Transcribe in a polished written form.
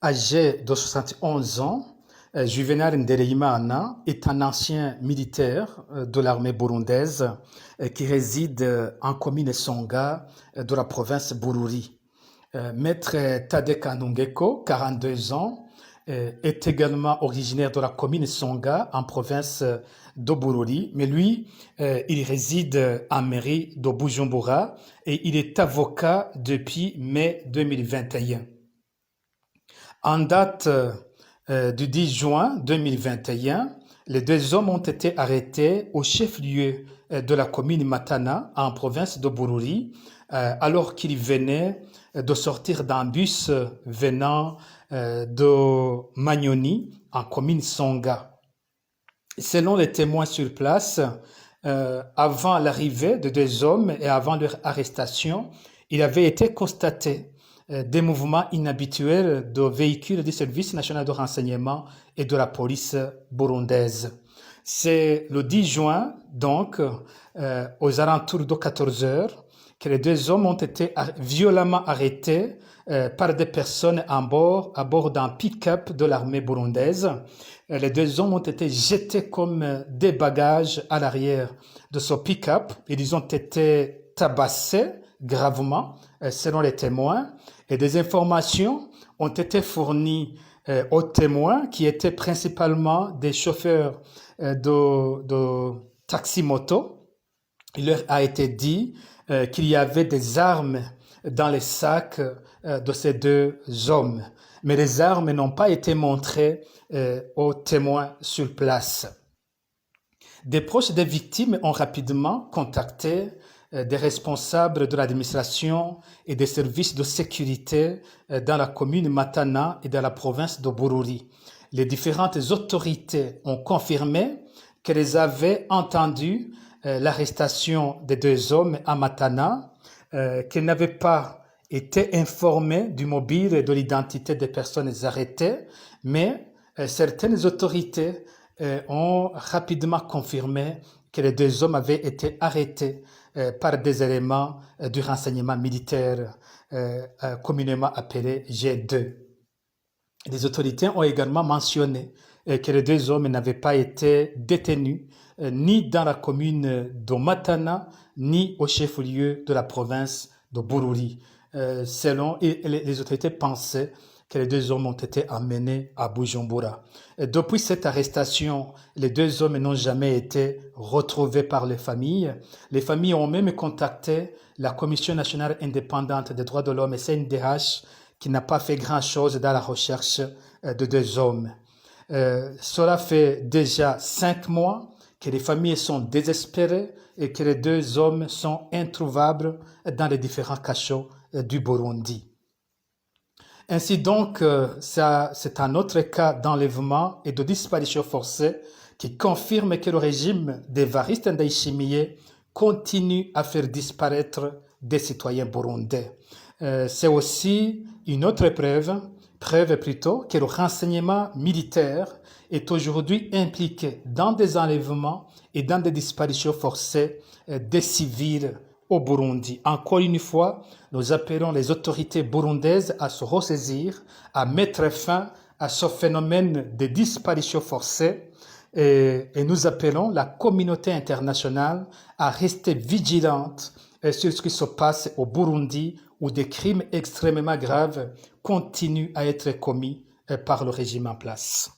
Âgé de 71 ans, Juvenal Ndereyimana est un ancien militaire de l'armée burundaise qui réside en commune Songa de la province Bururi. Maître Tade Kanungeko, 42 ans, est également originaire de la commune Songa en province de Bururi, mais lui, il réside en mairie de Bujumbura et il est avocat depuis mai 2021. En date du 10 juin 2021, les deux hommes ont été arrêtés au chef-lieu de la commune Matana, en province de Bururi, alors qu'ils venaient de sortir d'un bus venant de Magnoni, en commune Songa. Selon les témoins sur place, avant l'arrivée de deux hommes et avant leur arrestation, il avait été constaté des mouvements inhabituels de véhicules du service national de renseignement et de la police burundaise. C'est le 10 juin, donc, aux alentours de 14 heures, que les deux hommes ont été violemment arrêtés par des personnes à bord d'un pick-up de l'armée burundaise. Les deux hommes ont été jetés comme des bagages à l'arrière de ce pick-up. Ils ont été tabassés gravement, selon les témoins, et des informations ont été fournies aux témoins qui étaient principalement des chauffeurs de taxi-moto. Il leur a été dit qu'il y avait des armes dans les sacs de ces deux hommes, mais les armes n'ont pas été montrées aux témoins sur place. Des proches des victimes ont rapidement contacté des responsables de l'administration et des services de sécurité dans la commune Matana et dans la province de Bururi. Les différentes autorités ont confirmé qu'elles avaient entendu l'arrestation des deux hommes à Matana, qu'elles n'avaient pas été informées du mobile et de l'identité des personnes arrêtées, mais certaines autorités ont rapidement confirmé que les deux hommes avaient été arrêtés par des éléments du renseignement militaire communément appelé G2. Les autorités ont également mentionné que les deux hommes n'avaient pas été détenus ni dans la commune de Matana, ni au chef-lieu de la province de Bururi. Selon les autorités pensaient que les deux hommes ont été amenés à Bujumbura. Depuis cette arrestation, les deux hommes n'ont jamais été retrouvés par les familles. Les familles ont même contacté la Commission nationale indépendante des droits de l'homme, CNDH, qui n'a pas fait grand-chose dans la recherche de deux hommes. Cela fait déjà 5 mois que les familles sont désespérées et que les deux hommes sont introuvables dans les différents cachots du Burundi. Ainsi donc, c'est un autre cas d'enlèvement et de disparition forcée qui confirme que le régime d'Évariste Ndayishimiye continue à faire disparaître des citoyens burundais. C'est aussi une autre preuve plutôt, que le renseignement militaire est aujourd'hui impliqué dans des enlèvements et dans des disparitions forcées des civils au Burundi. Encore une fois, nous appelons les autorités burundaises à se ressaisir, à mettre fin à ce phénomène de disparition forcée et nous appelons la communauté internationale à rester vigilante sur ce qui se passe au Burundi où des crimes extrêmement graves continuent à être commis par le régime en place.